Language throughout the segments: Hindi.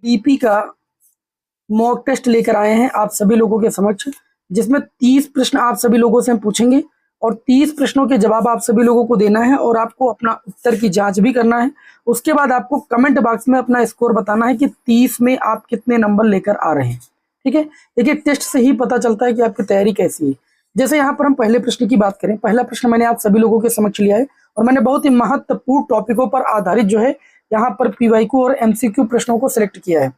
डीपी का मॉक टेस्ट लेकर आए हैं आप सभी लोगों के समक्ष, जिसमें 30 प्रश्न आप सभी लोगों से हम पूछेंगे और 30 प्रश्नों के जवाब आप सभी लोगों को देना है और आपको अपना उत्तर की जांच भी करना है। उसके बाद आपको कमेंट बॉक्स में अपना स्कोर बताना है कि 30 में आप कितने नंबर लेकर आ रहे हैं। ठीक है, देखिए टेस्ट से ही पता चलता है कि आपकी तैयारी कैसी है। जैसे यहाँ पर हम पहले प्रश्न की बात करें, पहला प्रश्न मैंने आप सभी लोगों के समक्ष लिया है और मैंने बहुत ही महत्वपूर्ण टॉपिकों पर आधारित जो है यहाँ पर पीवाईक्यू और एमसीक्यू प्रश्नों को सिलेक्ट किया है।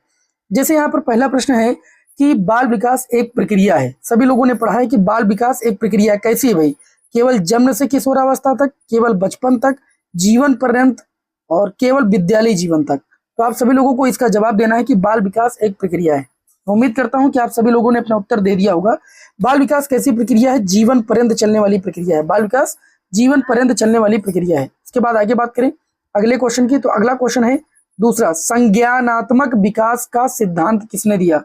जैसे यहाँ पर पहला प्रश्न है कि बाल विकास एक प्रक्रिया है। सभी लोगों ने पढ़ा है कि बाल विकास एक प्रक्रिया कैसी है भाई, केवल जन्म से किशोरावस्था तक, केवल बचपन तक, जीवन पर्यंत और केवल विद्यालय जीवन तक। तो आप सभी लोगों को इसका जवाब देना है कि बाल विकास एक प्रक्रिया है। उम्मीद करता हूं कि आप सभी लोगों ने अपना उत्तर दे दिया होगा। बाल विकास कैसी प्रक्रिया है? जीवन पर्यंत चलने वाली प्रक्रिया है। बाल विकास जीवन पर्यंत चलने वाली प्रक्रिया है। इसके बाद आगे बात करें अगले क्वेश्चन की, तो अगला क्वेश्चन है दूसरा, संज्ञानात्मक विकास का सिद्धांत किसने दिया?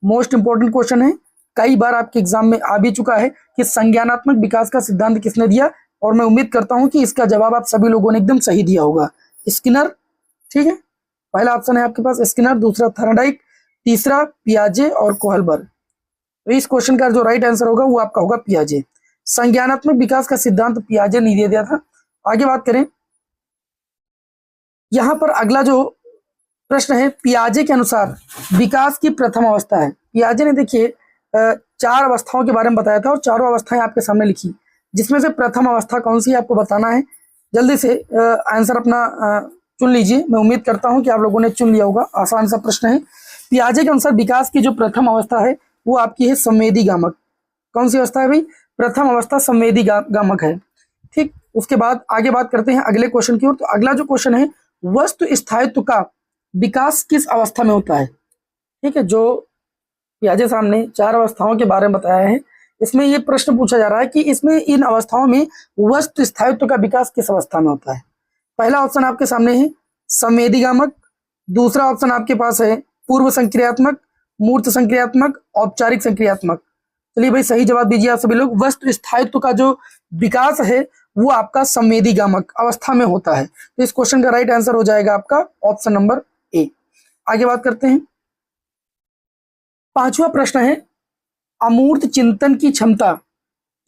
मोस्ट इंपोर्टेंट क्वेश्चन है, कई बार आपके एग्जाम में आ भी चुका है कि संज्ञानात्मक विकास का सिद्धांत किसने दिया, और मैं उम्मीद करता हूं कि इसका जवाब आप सभी लोगों ने एकदम सही दिया होगा, स्किनर। ठीक है, पहला ऑप्शन है आपके पास स्किनर, दूसरा थर्नडाइक, तीसरा पियाजे और कोहलबर्ग। तो इस क्वेश्चन का जो राइट आंसर होगा वो आपका होगा पियाजे। संज्ञानात्मक विकास का सिद्धांत पियाजे ने दे दिया था। आगे बात करें, यहां पर अगला जो प्रश्न है, पियाजे के अनुसार विकास की प्रथम अवस्था है। पियाजे ने देखिए 4 अवस्थाओं के बारे में बताया था और चारों अवस्थाएं आपके सामने लिखी, जिसमें से प्रथम अवस्था कौन सी है आपको बताना है। जल्दी से आंसर अपना चुन लीजिए। मैं उम्मीद करता हूं कि आप लोगों ने चुन लिया होगा। आसान सा प्रश्न है। पियाजे के अनुसार विकास की जो प्रथम अवस्था है वो आपकी है संवेदी गामक। कौन सी अवस्था है भाई? प्रथम अवस्था संवेदी गामक है। ठीक, उसके बाद आगे बात करते हैं अगले क्वेश्चन की ओर। तो अगला जो क्वेश्चन है, वस्तु स्थायित्व का विकास किस अवस्था में होता है? ठीक है, जो पियाजे सामने 4 अवस्थाओं के बारे में बताया है, इसमें ये प्रश्न पूछा जा रहा है कि इसमें इन अवस्थाओं में वस्तु स्थायित्व का विकास किस अवस्था में होता है। पहला ऑप्शन आपके सामने है संवेदी गामक, दूसरा ऑप्शन आपके पास है पूर्व संक्रियात्मक, मूर्त संक्रियात्मक, औपचारिक संक्रियात्मक। चलिए भाई सही जवाब दीजिए आप सभी लोग। वस्तु स्थायित्व का जो विकास है वो आपका संवेदी गामक अवस्था में होता है। तो इस क्वेश्चन का राइट आंसर हो जाएगा आपका ऑप्शन नंबर ए। आगे बात करते हैं, पांचवा प्रश्न है, अमूर्त चिंतन की क्षमता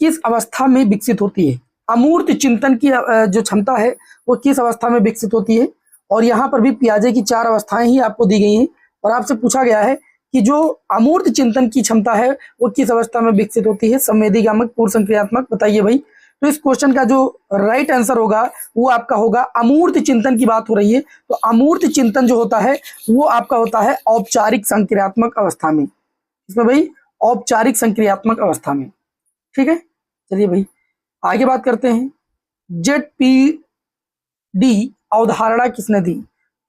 किस अवस्था में विकसित होती है? अमूर्त चिंतन की जो क्षमता है वो किस अवस्था में विकसित होती है? और यहाँ पर भी पियाजे की 4 अवस्थाएं ही आपको दी गई हैं और आपसे पूछा गया है कि जो अमूर्त चिंतन की क्षमता है वो किस अवस्था में विकसित होती है? संवेदी गामक, पूर्व संक्रियात्मक, बताइए भाई। तो इस क्वेश्चन का जो राइट आंसर होगा वो आपका होगा, अमूर्त चिंतन की बात हो रही है तो अमूर्त चिंतन जो होता है वो आपका होता है औपचारिक संक्रियात्मक अवस्था में। इसमें भाई औपचारिक संक्रियात्मक अवस्था में। ठीक है, चलिए भाई आगे बात करते हैं। ZPD अवधारणा किसने दी?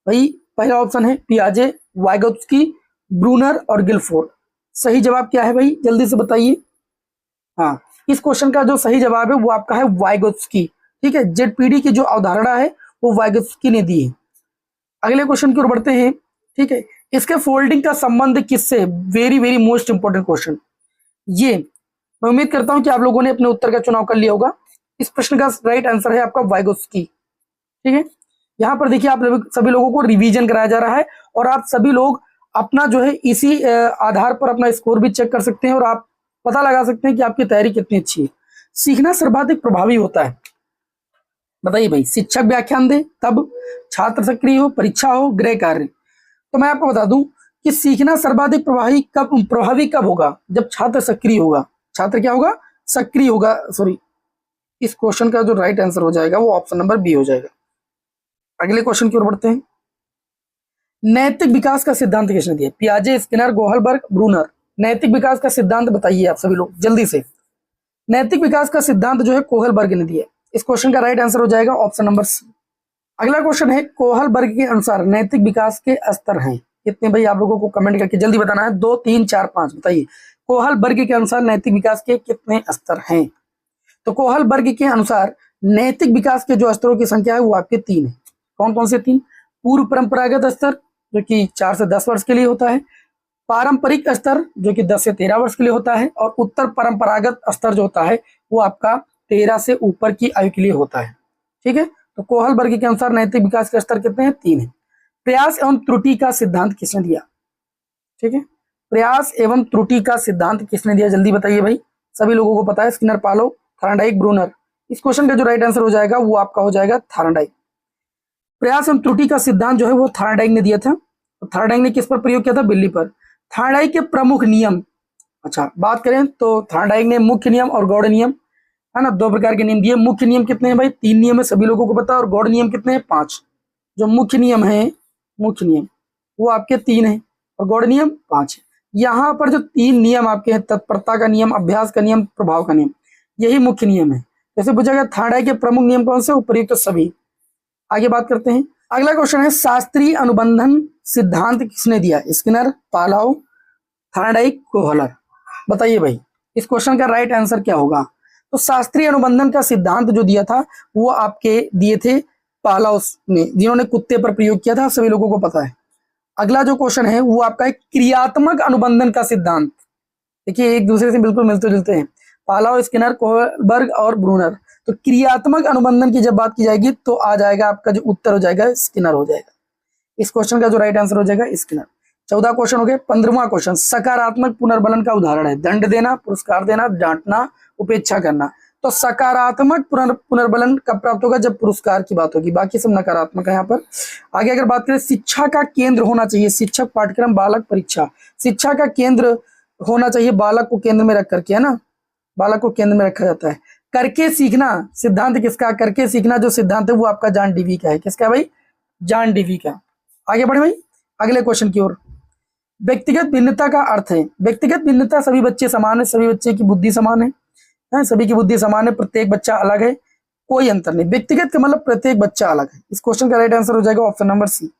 भाई पहला ऑप्शन है पियाजे, वाइगोत्स्की, ब्रूनर और गिलफोर्ड। सही जवाब क्या है भाई, जल्दी से बताइए। हाँ, इस क्वेश्चन का जो सही जवाब है वो आपका है वाइगोत्स्की। ठीक है, ZPD की जो अवधारणा है वो वाइगोत्स्की ने दी है। अगले क्वेश्चन की ओर बढ़ते हैं। ठीक है, इसके फोल्डिंग का संबंध किससे? Very very most important question. ये मैं उम्मीद करता हूं कि आप लोगों ने अपने उत्तर का चुनाव कर लिया होगा। इस प्रश्न का राइट आंसर है आपका वाइगोत्स्की। ठीक है, यहाँ पर देखिए आप सभी लोगों को रिवीजन कराया जा रहा है और आप सभी लोग अपना जो है इसी आधार पर अपना स्कोर भी चेक कर सकते हैं और आप पता लगा सकते हैं कि आपकी तैयारी कितनी अच्छी है। सीखना सर्वाधिक प्रभावी होता है, बताइए भाई। शिक्षक व्याख्यान दे तब, छात्र सक्रिय हो, परीक्षा हो, गृह कार्य। तो मैं आपको बता दूं कि सीखना सर्वाधिक प्रभावी कब होगा? जब छात्र सक्रिय होगा। छात्र क्या होगा? सक्रिय होगा। सॉरी, इस क्वेश्चन का जो राइट आंसर हो जाएगा वो ऑप्शन नंबर बी हो जाएगा। अगले क्वेश्चन की ओर बढ़ते हैं। नैतिक विकास का सिद्धांत किसने दिया? पियाजे, स्किनर, कोहलबर्ग, ब्रूनर। नैतिक विकास का सिद्धांत बताइए आप सभी लोग जल्दी से। नैतिक विकास का सिद्धांत जो है कोहलबर्ग ने दिया। इस क्वेश्चन का राइट आंसर हो जाएगा ऑप्शन नंबर सी। अगला क्वेश्चन है, कोहलबर्ग के अनुसार नैतिक विकास के स्तर हैं कितने? भाई आप लोगों को कमेंट करके जल्दी बताना है, 2, 3, 4, 5 बताइए। कोहलबर्ग के अनुसार नैतिक विकास के कितने स्तर हैं? तो कोहलबर्ग के अनुसार नैतिक विकास के जो स्तरों की संख्या है वो आपके 3 है। कौन कौन से 3? पूर्व परंपरागत स्तर जो कि 4 से 10 वर्ष के लिए होता है, पारंपरिक स्तर जो कि 10 से 13 वर्ष के लिए होता है, और उत्तर परंपरागत स्तर जो होता है वो आपका 13 से ऊपर की आयु के लिए होता है। ठीक है, तो कोहलबर्ग के अनुसार नैतिक विकास के स्तर कितने हैं? 3 है। प्रयास एवं त्रुटि का सिद्धांत किसने दिया? ठीक है, प्रयास एवं त्रुटि का सिद्धांत किसने दिया, जल्दी बताइए भाई, सभी लोगों को पता है, स्किनर, पावलोव, थॉर्नडाइक, ब्रूनर। इस क्वेश्चन का जो राइट आंसर हो जाएगा वो आपका हो जाएगा थॉर्नडाइक। प्रयास एवं त्रुटि का सिद्धांत जो है वो थॉर्नडाइक ने दिया था। तो थॉर्नडाइक ने किस पर प्रयोग किया था? बिल्ली पर। थॉर्नडाइक के प्रमुख नियम, अच्छा बात करें तो थॉर्नडाइक ने मुख्य नियम और गौड़ नियम, है ना, दो प्रकार के नियम दिए। मुख्य नियम कितने हैं भाई? 3 नियम है, सभी लोगों को पता है। और गौड़ नियम कितने हैं? 5। जो मुख्य नियम है, मुख्य नियम वो आपके 3 है और गौड़ नियम 5 है। यहाँ पर जो 3 नियम आपके हैं, तत्परता का नियम, अभ्यास का नियम, प्रभाव का नियम, यही मुख्य नियम है। जैसे पूछा गया थॉर्नडाइक के प्रमुख नियम कौन से? उपयुक्त तो सभी। आगे बात करते हैं, अगला क्वेश्चन है शास्त्रीय अनुबंधन सिद्धांत किसने दिया? Skinner, Pavlov, Thorndike, Kohler. बताइए भाई इस क्वेश्चन का राइट आंसर क्या होगा? तो शास्त्रीय अनुबंधन का सिद्धांत जो दिया था वो आपके दिए थे पावलोव ने, जिन्होंने कुत्ते पर प्रयोग किया था, सभी लोगों को पता है। अगला जो क्वेश्चन है वो आपका एक क्रियात्मक अनुबंधन का सिद्धांत। देखिए एक दूसरे से बिल्कुल मिलते जुलते हैं, पावलोव, स्किनर, कोहलबर्ग और ब्रूनर। तो क्रियात्मक अनुबंधन की जब बात की जाएगी तो आ जाएगा आपका जो उत्तर हो जाएगा स्किनर हो जाएगा। इस क्वेश्चन का जो राइट आंसर हो जाएगा स्किनर। 14 क्वेश्चन हो गए। 15वां क्वेश्चन, सकारात्मक पुनर्बलन का उदाहरण है। दंड देना, पुरस्कार देना, डांटना, उपेक्षा करना। तो सकारात्मक पुनर्बलन कब प्राप्त होगा? जब पुरस्कार की बात होगी, बाकी सब नकारात्मक है यहाँ पर। आगे अगर बात करें, शिक्षा का केंद्र होना चाहिए, शिक्षक, पाठ्यक्रम, बालक, परीक्षा। शिक्षा का केंद्र होना चाहिए बालक को केंद्र में रख करके, है ना, बालक को केंद्र में रखा जाता है। करके सीखना सिद्धांत किसका? करके सीखना जो सिद्धांत है वो आपका जॉन डीवी का है। किसका है भाई? जॉन डीवी का। आगे बढ़े भाई अगले क्वेश्चन की ओर। व्यक्तिगत भिन्नता का अर्थ है, व्यक्तिगत भिन्नता, सभी बच्चे समान है, सभी बच्चे की बुद्धि समान है, सभी की बुद्धि समान है, प्रत्येक बच्चा अलग है, कोई अंतर नहीं। व्यक्तिगत का मतलब प्रत्येक बच्चा अलग है। इस क्वेश्चन का राइट आंसर हो जाएगा ऑप्शन नंबर सी।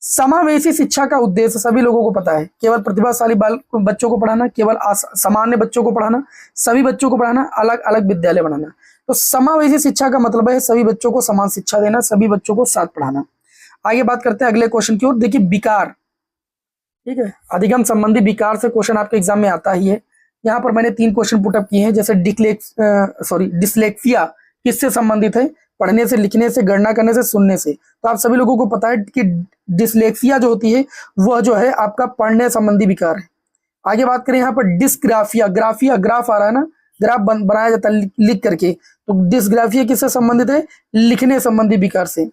समावेशी शिक्षा का उद्देश्य सभी लोगों को पता है, केवल प्रतिभाशाली बच्चों को पढ़ाना, केवल सामान्य बच्चों को पढ़ाना, सभी बच्चों को पढ़ाना, अलग अलग विद्यालय बनाना। तो समावेशी शिक्षा का मतलब है सभी बच्चों को समान शिक्षा देना, सभी बच्चों को साथ पढ़ाना। आगे बात करते हैं अगले क्वेश्चन की ओर। देखिए विकार, ठीक है, अधिगम संबंधी विकार से क्वेश्चन आपके एग्जाम में आता ही है। यहाँ पर मैंने 3 क्वेश्चन पुटअप किए हैं। जैसे डिस्लेक्सिया किससे संबंधित है? पढ़ने से, लिखने से, गणना करने से, सुनने से। तो आप सभी लोगों को पता है कि डिस्लेक्सिया जो होती है वह जो है आपका पढ़ने संबंधी विकार है। आगे बात करें यहाँ पर डिस्ग्राफिया, ग्राफिया ग्राफ आ रहा है ना, ग्राफ बनाया जाता है लिख करके, तो डिस्ग्राफिया किससे संबंधित है? लिखने संबंधी विकार से।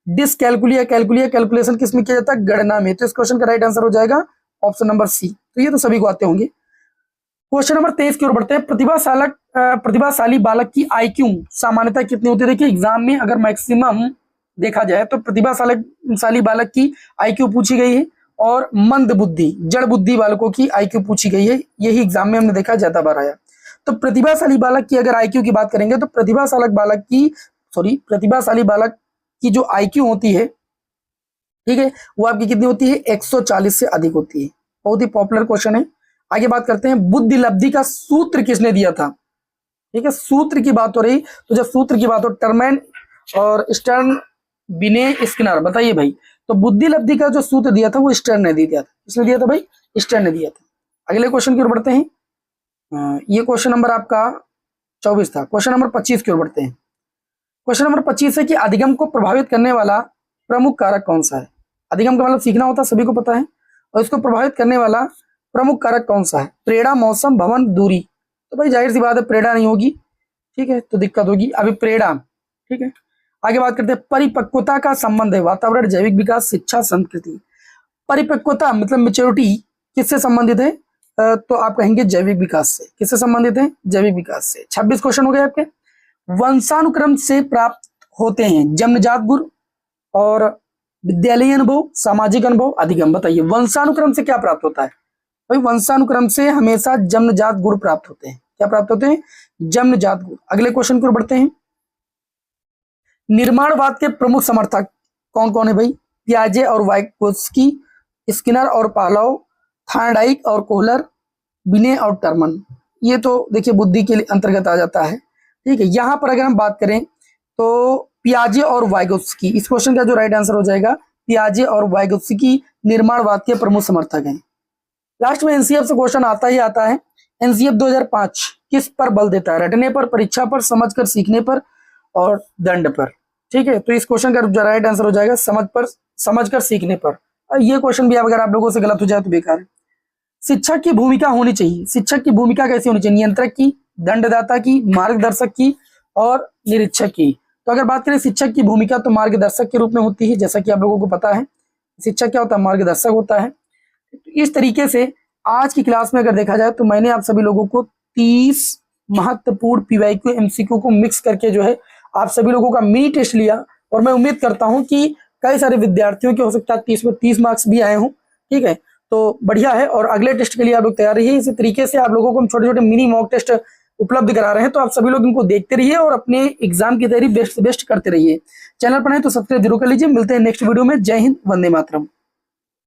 डिसकैलकुलिया, कैलकुलेशन किस में किया जाता है? गणना में। तो इस क्वेश्चन का राइट आंसर हो जाएगा ऑप्शन नंबर सी। तो ये तो सभी को आते होंगे। क्वेश्चन नंबर 23 की ओर बढ़ते हैं। प्रतिभाशाली बालक की आईक्यू सामान्यता कितनी होती है? देखिए एग्जाम में अगर मैक्सिमम देखा जाए तो प्रतिभाशाली बालक की आईक्यू पूछी गई है और मंद बुद्धि, जड़ बुद्धि बालकों की आईक्यू पूछी गई है। यही एग्जाम में हमने देखा ज्यादा बार आया। तो प्रतिभाशाली बालक की अगर आईक्यू की बात करेंगे तो प्रतिभाशाली बालक की जो आईक्यू होती है, ठीक है, वो आपकी कितनी होती है? 140 से अधिक होती है। बहुत ही पॉपुलर क्वेश्चन है। आगे बात करते हैं, बुद्धि लब्धि का सूत्र किसने दिया था? ठीक है, सूत्र की बात हो रही तो जब सूत्र की बात हो, टर्मैन और स्टर्न, बिने, स्किनर। बताइए भाई, तो बुद्धि लब्धि का जो सूत्र दिया था वो स्टर्न ने दिया था। किसने दिया था भाई? स्टर्न ने दिया था। अगले क्वेश्चन की ओर बढ़ते हैं। ये क्वेश्चन नंबर आपका 24 था। क्वेश्चन नंबर 25 की ओर बढ़ते हैं। क्वेश्चन नंबर 25 है कि अधिगम को प्रभावित करने वाला प्रमुख कारक कौन सा है? अधिगम का मतलब सीखना होता है, सभी को पता है, और इसको प्रभावित करने वाला प्रमुख कारक कौन सा है? प्रेरणा, मौसम, भवन, दूरी। तो भाई जाहिर सी बात है प्रेरणा नहीं होगी, ठीक है, तो दिक्कत होगी। अभी प्रेरणा, ठीक है। आगे बात करते हैं, परिपक्वता का संबंध है वातावरण, जैविक विकास, शिक्षा, संस्कृति। परिपक्वता मतलब मेच्योरिटी किससे संबंधित है? तो आप कहेंगे जैविक विकास से। किससे संबंधित है? जैविक विकास से। 26 क्वेश्चन हो गए आपके। वंशानुक्रम से प्राप्त होते हैं जन्मजात गुण और विद्यालयीन अनुभव, सामाजिक अनुभव, अधिगम। बताइए वंशानुक्रम से क्या प्राप्त होता है? भाई वंशानुक्रम से हमेशा जन्मजात गुण प्राप्त होते हैं। क्या प्राप्त होते हैं? जन्मजात गुण। अगले क्वेश्चन की ओर बढ़ते हैं। निर्माणवाद के प्रमुख समर्थक कौन कौन है भाई? पियाजे और वाइगोत्स्की, स्किनर और पावलोव, थॉर्नडाइक और कोहलर, बिने और टर्मन। ये तो देखिए बुद्धि के अंतर्गत आ जाता है, ठीक है। यहां पर अगर हम बात करें तो पियाजे और वाइगोत्स्की, इस क्वेश्चन का जो राइट आंसर हो जाएगा पियाजे और वाइगोत्स्की निर्माणवाद के प्रमुख समर्थक हैं। लास्ट में एनसीएफ से क्वेश्चन आता ही आता है। एनसीएफ 2005 किस पर बल देता है? रटने पर, परीक्षा पर, समझकर सीखने पर और दंड पर, ठीक है, तो इस क्वेश्चन का राइट आंसर हो जाएगा समझकर सीखने पर। ये क्वेश्चन भी अगर आप लोगों से गलत हो जाए तो बेकार है। शिक्षक की भूमिका होनी चाहिए, शिक्षक की भूमिका कैसी होनी चाहिए? नियंत्रक की, दंडदाता की, मार्गदर्शक की और निरीक्षक की। तो अगर बात करें शिक्षक की भूमिका तो मार्गदर्शक के रूप में होती है, जैसा कि आप लोगों को पता है शिक्षक क्या होता है, मार्गदर्शक होता है। तो इस तरीके से आज की क्लास में अगर देखा जाए तो मैंने आप सभी लोगों को 30 महत्वपूर्ण पीवाईक्यू एमसीक्यू को मिक्स करके जो है आप सभी लोगों का मिनी टेस्ट लिया, और मैं उम्मीद करता हूं कि कई सारे विद्यार्थियों के हो सकता है 30 में 30 मार्क्स भी आए हों। ठीक है, तो बढ़िया है, और अगले टेस्ट के लिए आप लोग तैयार रहिए। इसी तरीके से आप लोगों को हम छोटे छोटे मिनी मॉक टेस्ट उपलब्ध करा रहे हैं, तो आप सभी लोग इनको देखते रहिए और अपने एग्जाम की तैयारी बेस्ट से बेस्ट करते रहिए। चैनल पर है तो सब्सक्राइब जरूर कर लीजिए। मिलते हैं नेक्स्ट वीडियो में। जय हिंद, वंदे मातरम।